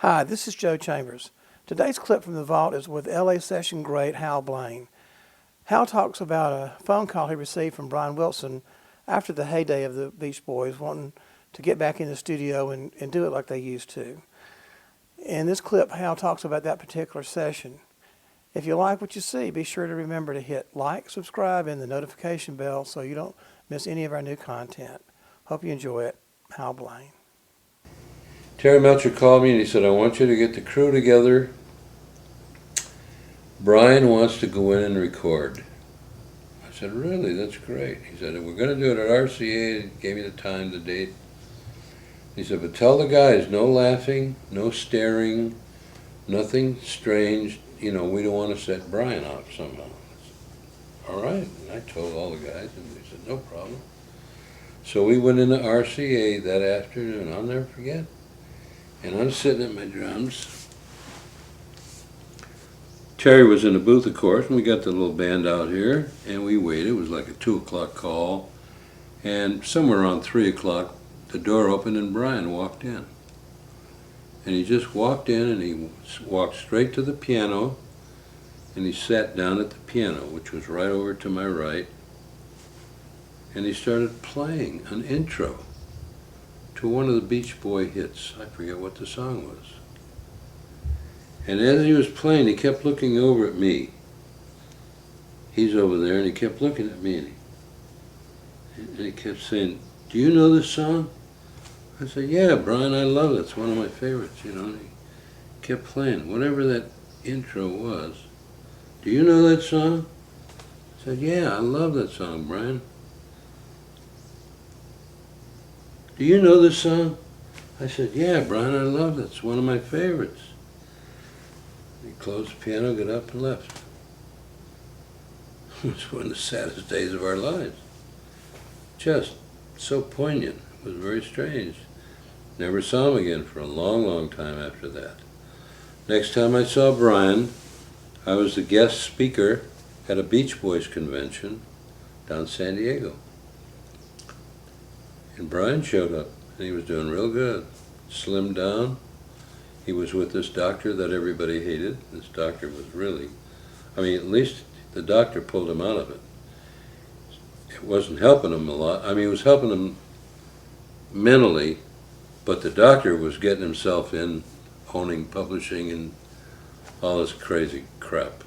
Hi, this is Joe Chambers. Today's clip from the vault is with LA session great Hal Blaine. Hal talks about a phone call he received from Brian Wilson after the heyday of the Beach Boys, wanting to get back in the studio and do it like they used to. In this clip, Hal talks about that particular session. If you like what you see, be sure to remember to hit like, subscribe, and the notification bell so you don't miss any of our new content. Hope you enjoy it. Hal Blaine. Terry Melcher called me and he said, I want you to get the crew together. Brian wants to go in and record. I said, really? That's great. He said, we're going to do it at RCA. He gave me the time, the date. He said, but tell the guys, no laughing, no staring, nothing strange. You know, we don't want to set Brian off somehow. I said, all right. And I told all the guys, and they said, no problem. So we went into RCA that afternoon. I'll never forget. And I'm sitting at my drums. Terry was in the booth, of course, and we got the little band out here, and we waited. It was like a 2 o'clock call. And somewhere around 3 o'clock, the door opened and Brian walked in. And he just walked in and he walked straight to the piano, and he sat down at the piano, which was right over to my right, and he started playing an intro to one of the Beach Boy hits. I forget what the song was. And as he was playing, he kept looking over at me. He's over there, and he kept looking at me, and he kept saying, do you know this song? I said, yeah, Brian, I love it. It's one of my favorites, you know. And he kept playing, whatever that intro was. Do you know that song? I said, yeah, I love that song, Brian. Do you know this song? I said, yeah, Brian, I love it. It's one of my favorites. He closed the piano, got up, and left. It was one of the saddest days of our lives. Just so poignant. It was very strange. Never saw him again for a long, long time after that. Next time I saw Brian, I was the guest speaker at a Beach Boys convention down in San Diego. And Brian showed up, and he was doing real good. Slimmed down. He was with this doctor that everybody hated. This doctor was really, I mean, at least the doctor pulled him out of it. It wasn't helping him a lot. I mean, it was helping him mentally, but the doctor was getting himself in owning publishing and all this crazy crap.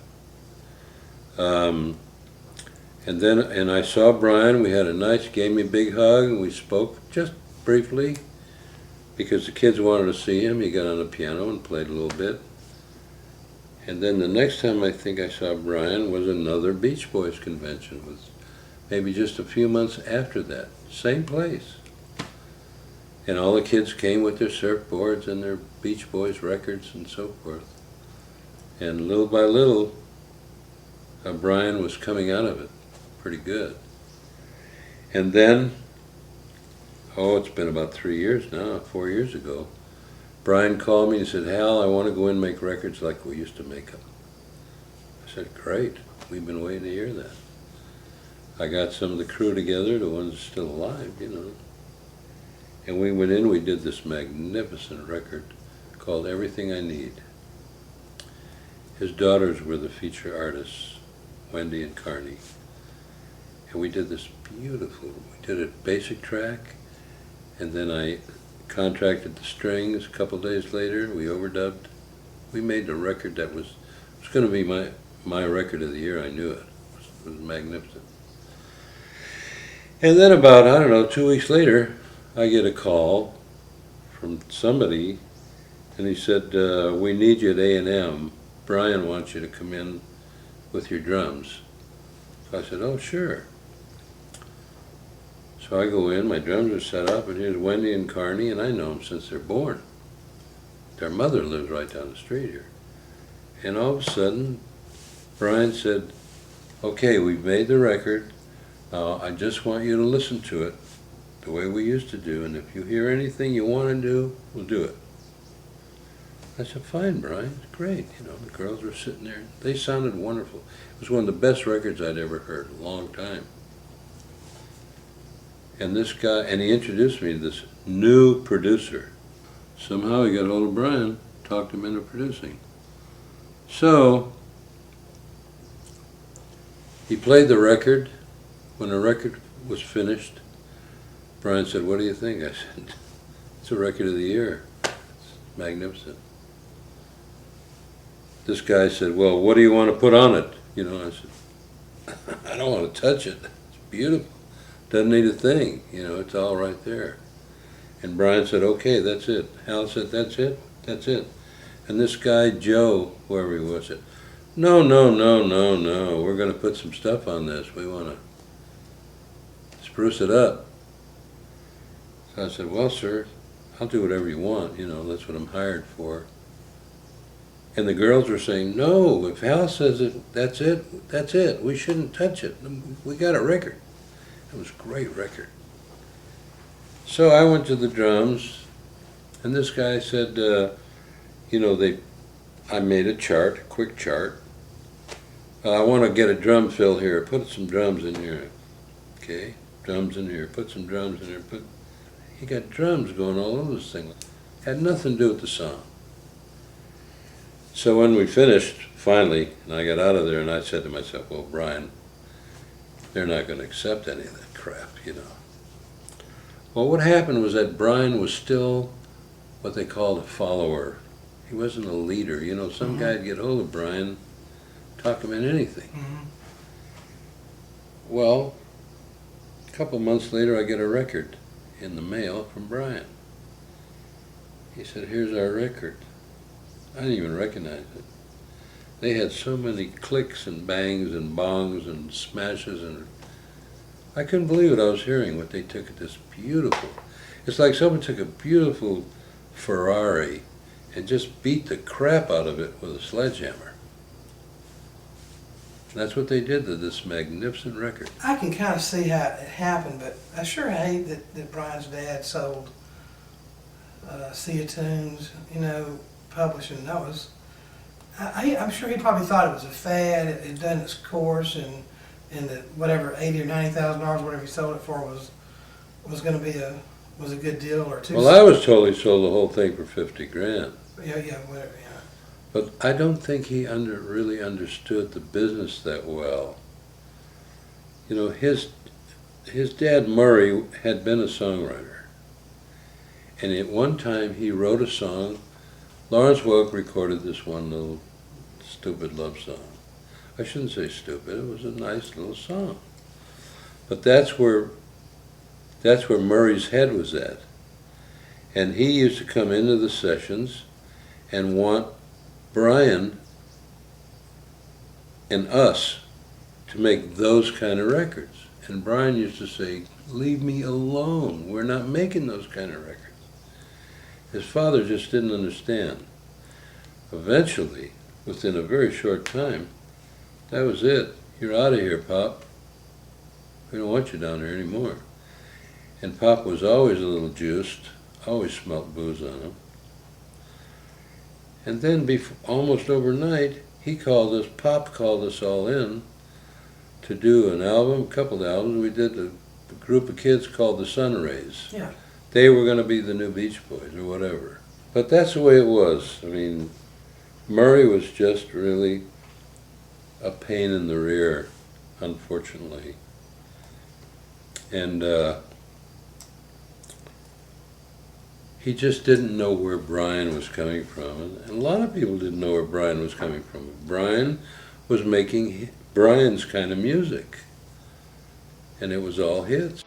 And I saw Brian. We had a nice, gave me a big hug, and we spoke just briefly because the kids wanted to see him. He got on the piano and played a little bit. And then the next time I think I saw Brian was another Beach Boys convention. It was maybe just a few months after that. Same place. And all the kids came with their surfboards and their Beach Boys records and so forth. And little by little, Brian was coming out of it pretty good. And then, it's been about 3 years now, 4 years ago, Brian called me and said, Hal, I want to go in and make records like we used to make them. I said, great. We've been waiting to hear that. I got some of the crew together, the ones still alive, you know. And we went in, we did this magnificent record called Everything I Need. His daughters were the feature artists, Wendy and Carney. And we did this beautiful, we did a basic track, and then I contracted the strings. A couple days later, we overdubbed. We made a record that was going to be my record of the year. I knew it. It was magnificent. And then about, 2 weeks later, I get a call from somebody, and he said, we need you at A&M. Brian wants you to come in with your drums. So I said, oh, sure. So I go in, my drums are set up, and here's Wendy and Carney, and I know them since they're born. Their mother lives right down the street here. And all of a sudden, Brian said, okay, we've made the record. I just want you to listen to it the way we used to do, and if you hear anything you want to do, we'll do it. I said, fine, Brian, great. You know, the girls were sitting there. They sounded wonderful. It was one of the best records I'd ever heard in a long time. And this guy, and he introduced me to this new producer. Somehow he got hold of Brian, talked him into producing. So he played the record. When the record was finished, Brian said, "What do you think?" I said, "It's a record of the year. It's magnificent." This guy said, "Well, what do you want to put on it?" You know, I said, "I don't want to touch it. It's beautiful. Doesn't need a thing. You know, it's all right there." And Brian said, "Okay, that's it." Hal said, "That's it? That's it." And this guy, Joe, whoever he was, said, "No, no, no, no, no. We're going to put some stuff on this. We want to spruce it up." So I said, "Well, sir, I'll do whatever you want. You know, that's what I'm hired for." And the girls were saying, "No, if Hal says it, that's it, that's it. We shouldn't touch it. We got a record." It was a great record. So I went to the drums, and this guy said, you know, I made a chart, a quick chart. "I want to get a drum fill here. Put some drums in here." Okay, drums in here. Put some drums in here. He got drums going all over this thing. Had nothing to do with the song. So when we finished, finally, and I got out of there, and I said to myself, "Well, Brian, they're not going to accept any of that crap, you know." Well, what happened was that Brian was still what they called a follower. He wasn't a leader. You know, some guy'd get hold of Brian, talk him in anything. Well, a couple months later, I get a record in the mail from Brian. He said, "Here's our record." I didn't even recognize it. They had so many clicks and bangs and bongs and smashes, and I couldn't believe what I was hearing, what they took at this beautiful. It's like someone took a beautiful Ferrari and just beat the crap out of it with a sledgehammer. That's what they did to this magnificent record. I can kind of see how it happened, but I sure hate that Brian's dad sold Sea Tunes, you know, publishing. That was, I'm sure he probably thought it was a fad. It had done its course, and that whatever $80,000 or $90,000, whatever he sold it for, was going to be a good deal or two. Well, I was told he sold the whole thing for 50 grand. Yeah, whatever. Yeah. But I don't think he really understood the business that well. You know, his dad, Murry, had been a songwriter. And at one time he wrote a song. Lawrence Welk recorded this one little stupid love song. I shouldn't say stupid, it was a nice little song. But that's where Murray's head was at. And he used to come into the sessions and want Brian and us to make those kind of records. And Brian used to say, "Leave me alone. We're not making those kind of records." His father just didn't understand. Eventually, within a very short time, that was it. "You're out of here, Pop. We don't want you down here anymore." And Pop was always a little juiced, always smelt booze on him. And then almost overnight, Pop called us all in to do an album, a couple of albums. We did a group of kids called the Sun Rays. Yeah. They were going to be the new Beach Boys or whatever. But that's the way it was. I mean, Murray was just really a pain in the rear, unfortunately. And he just didn't know where Brian was coming from. And a lot of people didn't know where Brian was coming from. Brian was making Brian's kind of music. And it was all hits.